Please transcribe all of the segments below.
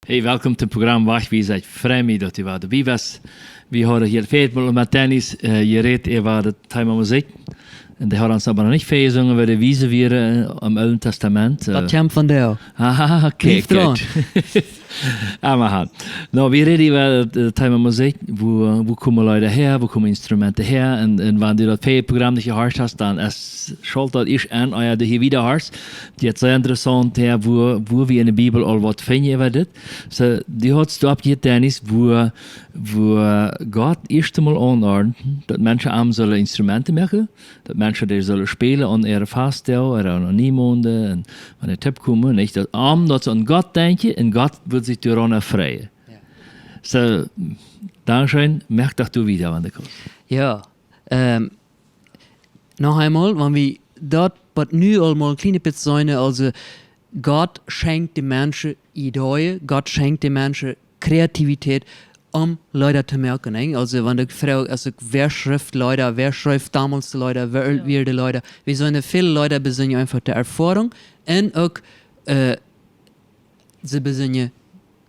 Hey, welkom til program Wacht wie seid fremd dat u var bij was. Vi har hier feitmal met Dennis. Je reed var det time muziek. En de har ons aber noch nicht gezongen waar de wiese weer im Alten Testament. Dat kwam van jou. Haha, kijk. Maar nou, wir reden über das Thema Musik, wo kommen Leute her, wo kommen Instrumente her, und wenn du das Programm nicht gehört hast, dann schaut das ich an, euer du hier wieder hörst. Die ist sehr interessant her, wo wir in der Bibel all was finden über das. So, die hat du abgehört, Dennis, wo Gott erst einmal anordnet, dass Menschen am sollen Instrumente machen, dass Menschen die sollen spielen an ihre Faststelle oder an niemanden, und wenn der Tipp kommen, nicht, dass sie an Gott denken, und Gott wird sich daran erfreuen. Ja. So, dankeschön, merk doch du wieder, wenn du kommst. Ja, noch einmal, wenn wir dort, was nu einmal ein kleines bisschen sein, also Gott schenkt den Menschen Ideen, Gott schenkt den Menschen Kreativität, Leute zu merken. Ne? Also, wenn du fragst, also, wer schreibt damals die Leute, wer wird die Leute, wir sollen viele Leute besinnen einfach die Erfahrung und auch, sie besinnen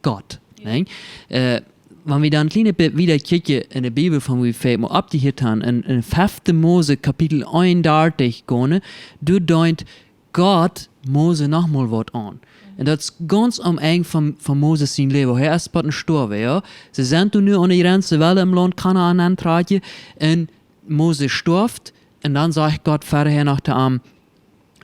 Gott. Ne? Wenn wir dann ein kleines bisschen wieder kicken in der Bibel, von wie wir abgehört haben, in 5. Mose Kapitel 31 gehen, du deint Gott Mose nochmal was an. Und das ist ganz am Ende von Moses sein Leben. Er ist bei gestorben, ja. Sie sind nur an der ganzen Welt im Land Kanaan antragen und Mose stirbt und dann sagt Gott vorher nach der Arm,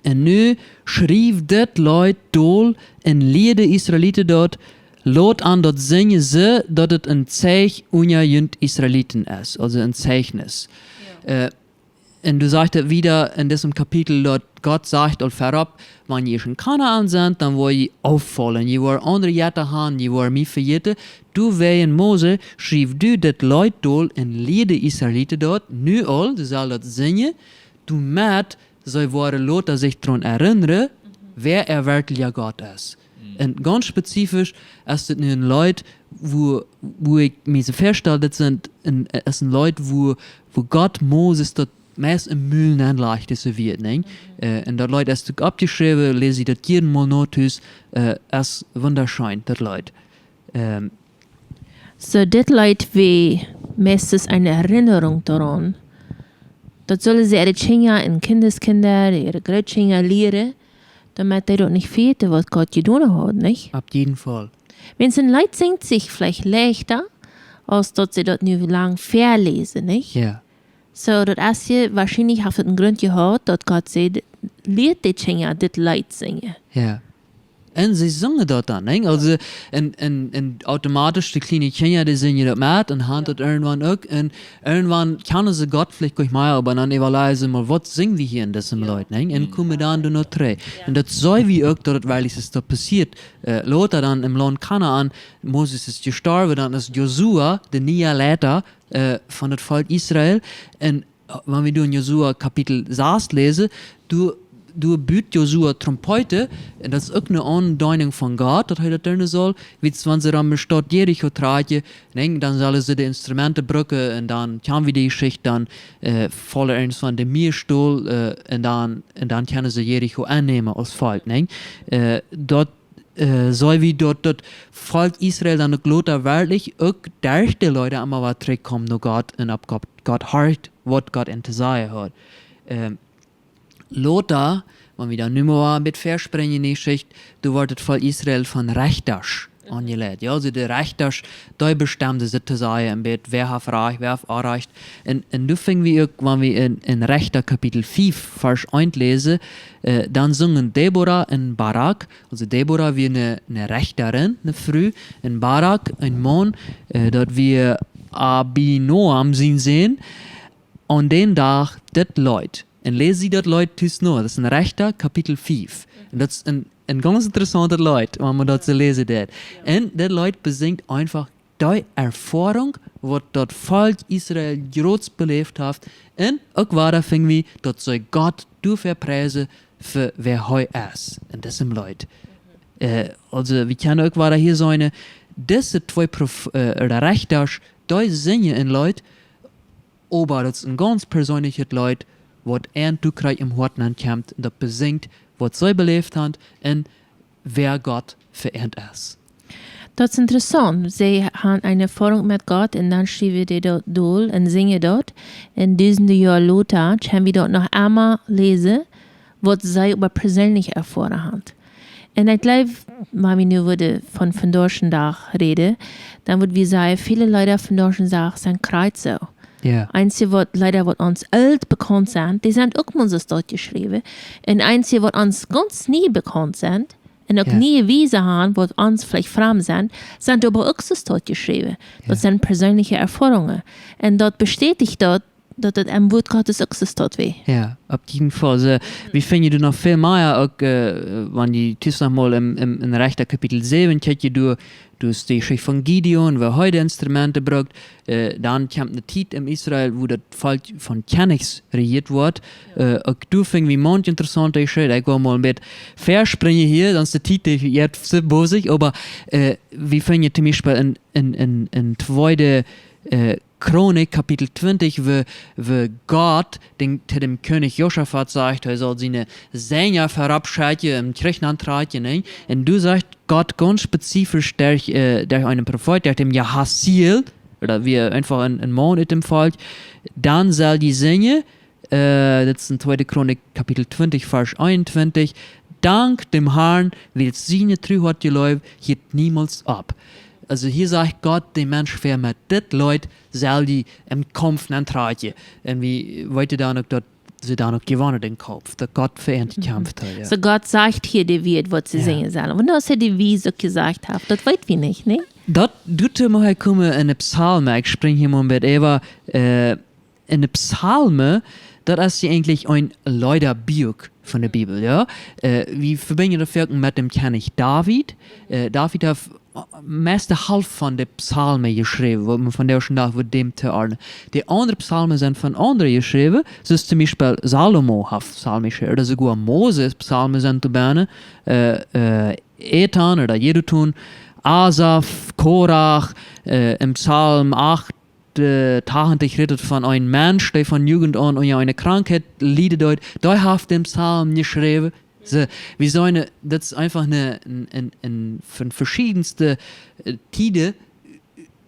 und nu schrieb das Leute dort und liede Israeliten dort, lot an dort singen sie, dass es ein Zeichen unter den Israeliten ist, also ein Zeichnis. Ja. Und du sagst wieder in diesem Kapitel, dort Gott sagt all vorab, wenn ihr in Kanaan seid, dann wollt ihr auffallen. Ihr wollt andere Jäte haben, ihr wollt mich verjeten. Du wegen Mose schrieb du das Leute dort und liede Israeliten dort, nu all, du sollst das singen, du merkst, sie wollen Leute sich daran erinnern, wer er wirklich Gott ist. Und ganz spezifisch ist es nun Leute, wo ich mir so feststelle, das sind Leute, wo Gott Moses dort meist im Mühlen anlegt, so wird, ne? Und das Leute ist abgeschrieben, lese ich das jeden Mal notus, ist wunderschön, das Leute. So, das Leute wie meistens eine Erinnerung daran. Das sollen sie ihre Kinder und Kindeskinder, ihre Großkinder lehren, damit die dort nicht vergessen, was Gott getan hat, nicht? Auf jeden Fall. Wenn es ein Leid singt, sich vielleicht leichter, als dass sie dort nur lang verlesen, nicht? Ja. So, das ist ja wahrscheinlich hat einen Grund gehabt, dass Gott sagt, lehrt die Kinder das Lied singen. Ja. Und sie singen dort dann, ne? Also, und automatisch die kleinen Kinder, die singen das mit und haben das irgendwann auch. Und irgendwann kennen sie Gott vielleicht gleich mal, aber dann evaluieren sie mal, was singen wir hier in diesem Leut, ne? Und kommen dann noch drei. Und das soll wie auch dort, weil es da passiert. Lothar dann im Land Kanaan, Moses ist gestorben, dann ist Josua, der neue Leiter von dem Volk Israel. Und wenn wir in Josua Kapitel 6 lesen, du büt Josua Trompete, und das ist auch eine Andeutung von Gott, dass er das tun soll, wie wenn sie dann Stadt Jericho tragen, dann sollen sie die Instrumente brücken, und dann haben wir die Geschichte dann voller Ernst von dem Meerstuhl, und dann können sie Jericho annehmen als Volk. Dort soll wie dort Volk Israel dann Lothar wirklich auch durch die Leute einmal was zurückkommen nach Gott und ab Gott hört, was Gott in Jesaja hat. Lothar, wenn wir dann nicht mehr mit verspringen in die Geschichte, du wurdet Volk Israel von Rechters angelegt. Ja, also der Rechters, da bestimmt sie zu sagen, im Bett, wer hat Recht, wer hat Unrecht. Und du fingen wir, wenn wir in Rechter Kapitel 5, Vers 1 lesen, dann singen Deborah und Barak, also Deborah wie eine Rechterin, eine Frau, und Barak, ein Mann, dort wir Abinoam sehen, und den Tag, das Leute. Und lese sie das Leute tust noch. Das ist ein Rechter, Kapitel 5. Und das ist ein ganz interessanter Leute, wenn man das so lesen wird. Und das Leute besingt einfach die Erfahrung, was das Volk Israel groß belebt hat. Und auch weiter fing wir, dass soll Gott du verpreisen für wer heu ist. Und das sind Leute. Also, wir können auch weiter hier sein, diese zwei Rechter, die singen in Leute, aber das ist ein ganz persönliches Leute, was du kriegst im Herzen ankommt, und das besingt, was sie belebt haben und wer Gott verehrt ist. Das ist interessant. Sie haben eine Erfahrung mit Gott und dann schreiben die dort durch und singen dort. In diesem Jahr Lothar haben wir dort noch einmal lesen, was sie über persönliche Erfahrungen haben. Und ich glaube, wenn wir nur von deutschen Tag reden, dann würden wir sagen, viele Leute von deutschen Tag sind kreuz so. Ja. Einzige, was leider was uns alt bekannt sind, die sind auch Moses dort geschrieben. Und einzige, was uns ganz nie bekannt sind, und auch nie Wiese haben, was uns vielleicht fremd sind aber auch so dort geschrieben. Das sind persönliche Erfahrungen. Und dort bestätigt dort, dass das im Wort Gottes auch so dort wäre. Ja, auf jeden Fall. So, wie finde ich noch viel mehr, auch wenn die Tisch noch mal in Rechter Kapitel 7 kriegt du hast die Geschichte von Gideon, wo heute Instrumente braucht, dann kommt eine Zeit in Israel, wo das Volk von Kenigs regiert wird. Auch du findest wie manch interessante Geschichte. Ich gehe mal ein bisschen verspringen hier, sonst die Titel jetzt so bosig, aber wie finde ich zum Beispiel in zweite Chronik, Kapitel 20, wo Gott zu dem König Josaphat sagt, er soll seine Sänger verabschieden im Griechenland treten. Ne? Und du sagst, Gott ganz spezifisch durch einen Prophet, durch den Jahaziel, oder wie einfach ein Mann in dem Fall, dann soll die singen, das ist in 2. Chronik, Kapitel 20, Vers 21, dank dem Herrn, weil seine Treuheit geläuft, geht niemals ab. Also hier sagt Gott, der Mensch wer mit dit Leute soll die im Kampf antreten. Und wie weiter da noch dort sie da noch gewonnen den Kampf, der Gott verehrt kämpft hat. Ja. So Gott sagt hier die wird, was sie singen sollen. Und was er die wie so gesagt hat, das weiß wir nicht, ne? Dat doet er maar komen in de psalmen. Ik spring hier mal mit Eva. In de psalmen, dat is eigentlich ein Leiderbuch von der Bibel, ja. Wir verbinden das mit dem König David. David hat meiste half von der Psalmen geschrieben, wo man von der schon nach dem zu ordnen. Die anderen Psalmen sind von anderen geschrieben, so ist zum Beispiel Salomo hat Psalmen geschrieben, oder sogar Moses Psalmen sind zu bernen, Ethan oder Jedutun, Asaf, Korach, im Psalm 8, Tagentlich redet von einem Mensch, der von Jugend an und eine Krankheit leidet dort, da hat den Psalm geschrieben. So, wie so das ist einfach von verschiedensten Tide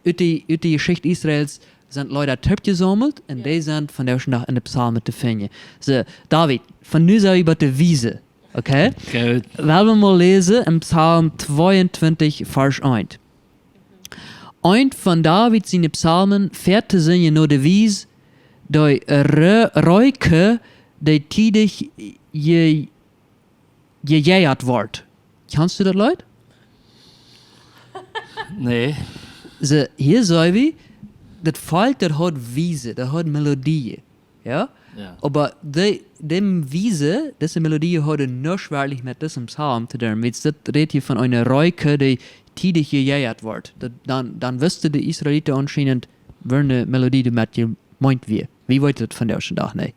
in die Geschichte Israels sind Leute gesammelt und die sind von der Nacht in den Psalmen zu finden. So, David, von nun an über die Wiese, okay? Gut. Wollen wir mal lesen im Psalm 22, Vers 1. Ein von David seine Psalmen fährt zu singen nur die Wiese, die Reuke, die tidig gejährt wird. Kannst du das, Leute? Nee. So, hier sagen wir, das Volk, das hat Wiese, das hat Melodie. Ja? Ja. Aber dem Wiese, diese Melodie hat nur schwerlich mit diesem Psalm zu tun. Das redet hier von einer Reuke, die tidig gejährt wird. Dann wüsste die Israeliten anscheinend, welche Melodie damit gemeint wird. Wie wollt ihr das von der ersten Tag nicht?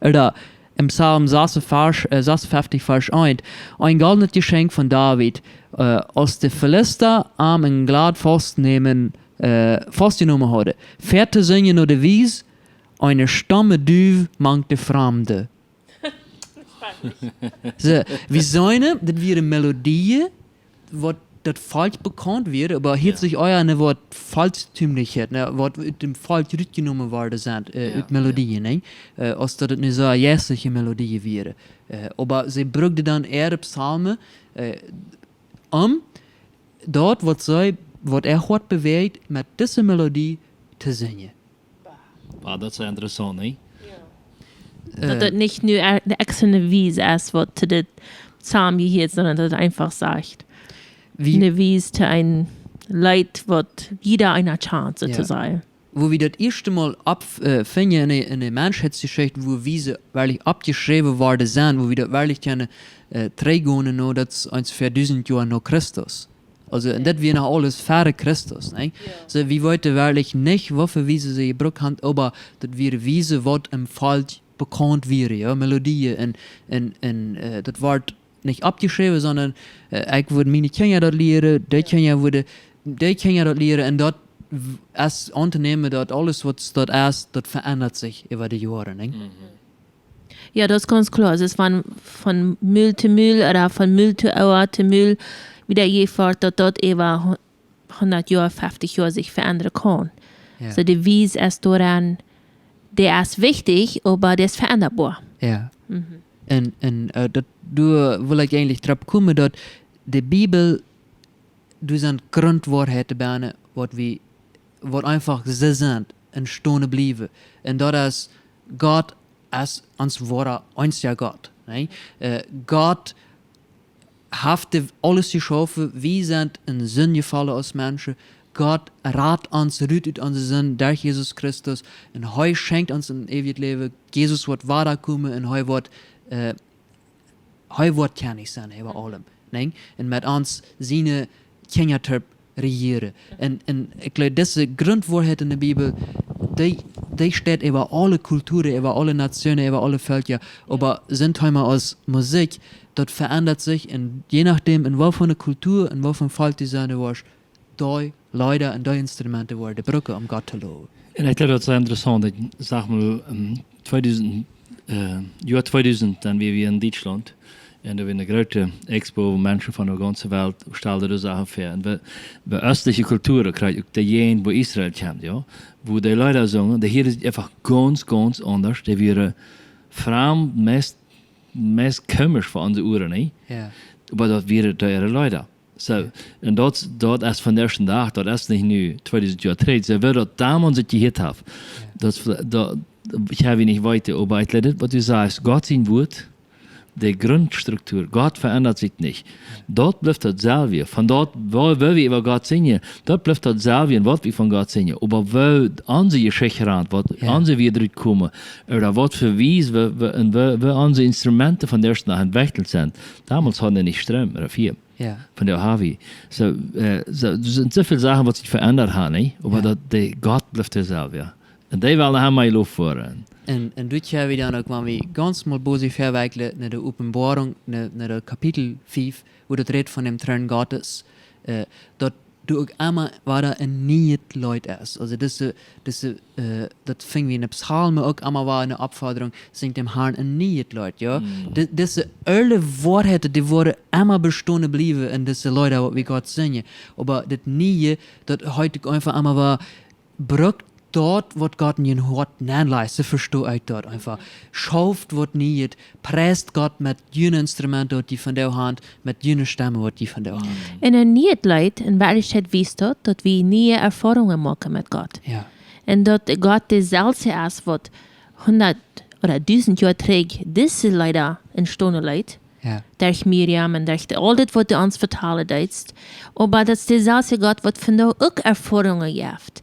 Oder im Psalm 56, Vers 1, ein goldenes Geschenk von David, als die Philister am in Glad festgenommen hatte. Fährt zu singen nur die Wies, eine Stamme Düv mangt die Fremde. So, wie sollen das wäre Melodie, was das falsch bekannt wird, aber hier sich euer eine Wort Falschtümlichkeit, ne, was mit dem falsch rückgenommen worden sind, Melodien, ne, als das nicht so eine jährliche Melodie wäre. Aber sie brückte dann eher Psalmen, dort, was hat bewegt, mit dieser Melodie zu singen. Ah, dat is interessant, ne? Dat het nicht nur eine extra Wiese ist, was zu dem Psalm gehört, sondern dass er einfach sagt. Eine Wiese zu einem Leid, was jeder eine Chance zu sein. Wo wir das erste Mal finden in der Menschheitsgeschichte, wo Wiese wirklich abgeschrieben worden sind, wo wir das wirklich keine Trägungen noch, das ist für 1000 Jahre nach Christus. Also, und das wäre noch alles vor Christus. Ne? Ja. So, wir wollten wirklich nicht, wofür Wiese sie gebraucht haben, aber das wäre Wiese, was im Fall bekannt wäre, ja, Melodie. Und das Wort nicht abgeschrieben, sondern ich würde meine Kinder dort lehren, die Kinder dort lehren, und dort, als Unternehmen, dort alles, was dort ist, das verändert sich über die Jahre. Ne? Mhm. Ja, das ist ganz klar. Es ist von Müll zu Müll oder von Müll zu Auer zu Müll. wieder gefordert, dass dort über 100 Jahre, 50 Jahre sich verändern kann. Ja. So die Wies ist daran, der ist wichtig, aber der ist veränderbar. Ja. En dat du wil ik eigenlijk erop komen dat de Bibel dus een grondwaarheid bijna wat einfach ze zijn en stonen blijven. En dat is God als ons ware einziger Gott. Nee? God heeft alles geschaffen, wir sind in Sünde gefallen als Menschen. Gott raadt ons uit uit onze zin durch Jesus Christus en hij schenkt ons een eeuwig leven. Jesus wordt weiterkomen en hij wordt kennis zijn over allem. Nee? En met ons zijn kinderterp regeren. En ik geloof, deze grondwaarheid in de Bibel, die steht über alle Kulturen, über alle Nationen, über alle Völker. Aber sind heute als Musik, das verändert sich und je nachdem, in welcher Kultur, in welchem Volk die sind, was die Leute und die Instrumente waren, die Brücke, um Gott zu loben. En ik denk dat het interessant is. Ik zeg maar, 2000, jaar 2000, dan waren we in Duitsland. En er was een grote expo, wo Menschen von der ganzen Welt stelden dus Sachen vor. Und bei östlichen Kulturen, gerade diejenigen, wo Israel kommt, ja, wo die Leute sagen, hier ist einfach ganz, ganz anders. Die wären fremd, meist komisch für unsere Uhren, nicht? Ja. Aber das wären ihre Leute. So, und dort erst von der ersten Tag, dort erst nicht nu 2000 Jahre dreht, so wird dort damals sich gehört haben. Ich habe nicht weiter, aber ich glaube, was du sagst, Gott sein Wort, die Grundstruktur, Gott verändert sich nicht. Dort bleibt das selbe. Von dort, wo wir über Gott singen, dort bleibt das selbe, was wir von Gott singen. Aber wo unsere Geschichte ran, was unsere wieder kommen, oder was für Wies, wo unsere Instrumente von der ersten entwickelt sind, damals hatten wir nicht Strom oder vier. Ja. Von der Harvey. So, sind so viele Sachen, was sich verändert haben, nicht? Aber Gott bleibt derselbe. Ja. Und die wollen haben wir Luft vor. En dit jaar weer dan ook, waar we ganz mal böse verwijkelen naar de openbaring, naar de kapitel 5, wo dat redt van dem Thron Gottes, dat du ook immer waar een niet Leut is. Also dat fing wie in de psalmen ook immer war eine Abforderung, singt dem Herrn een niet Leut, ja. Diese alle Wahrheiten, die worden immer bestehen blijven in diese Leute, wat we Gott singen. Aber das nie, dat heute einfach immer war, brückt dort, was Gott in den Hort neinleistet, verstehe ich dort einfach. Schauft, was nicht, presst Gott mit jenen Instrumenten, die von der Hand, mit jenen Stimmen, die von der Hand. En een niet leid, in Wirklichkeit wisst dat we nieuwe Erfahrungen machen mit Gott. Ja. En dat Gott dezelfde is wat 100 oder 1000 Jahre terug diese Leider entstanden leid. Ja. Durch Miriam en durch al dit wat ons vertalen deitst. Aber dat is dezelfde Gott wat van daar ook Erfahrungen geeft.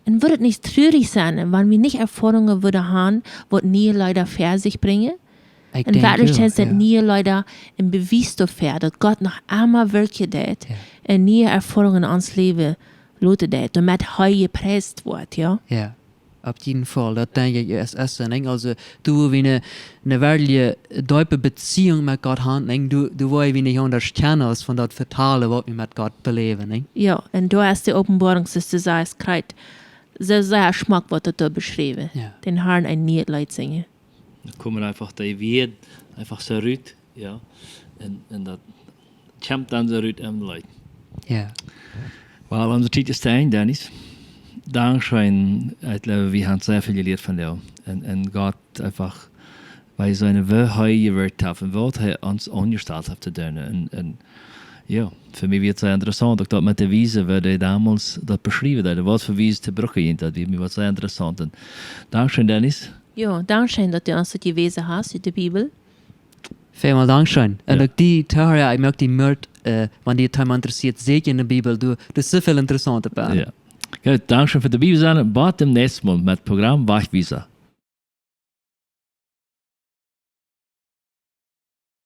Und würde es nicht traurig sein, wenn wir nicht Erfahrungen würden haben, was nie Leute für sich bringen? In Wirklichkeit sind nie Leute im Beweis dafür, dass Gott noch einmal wirklich tut und nie Erfahrungen ans Leben lassen tut, damit er gepreist wird, ja? Ja, op jeden Fall. Dat denk ik als eerste. Also, du wie eine wirkliche diepe Beziehung mit Gott haben, du willst wie nicht anders kennen, als von das Vertalen, was wir mit Gott beleben. Ne? Ja, und da ist die Offenbarung, dass du sagst, so sehr Schmack wird da beschrieben. Ja. Den Herrn ein Lied Leid singen. Da kommen einfach die Wert einfach so rüt, ja. Und das kommt dann so rüt am Leid. Ja. Well, unsere Zeit ist ein, Dennis. Dankeschön. Ich glaube, wir haben sehr viel gelernt von dir. Und Gott einfach, weil so eine Wahrheit gewirkt hat und was er uns angestellt hat zu tun. Und ja, für mich wird es sehr interessant, auch dort mit der Wiese, weil er damals das beschrieben hat, was für Wiese zu Brücke ging, das wird mir sehr interessant. Und Dankeschön, Dennis. Ja, Dankeschön, dass du uns das gewesen hast in der Bibel. Vielmal Dankeschön. Und auch die Theorie, ich mag die Mörd, wenn die Thema interessiert, seht ihr in der Bibel, du ist so viel interessant dabei. Ja. Gut, Dankeschön für die Bibel. Bis zum nächsten Mal mit Programm Wachwiese.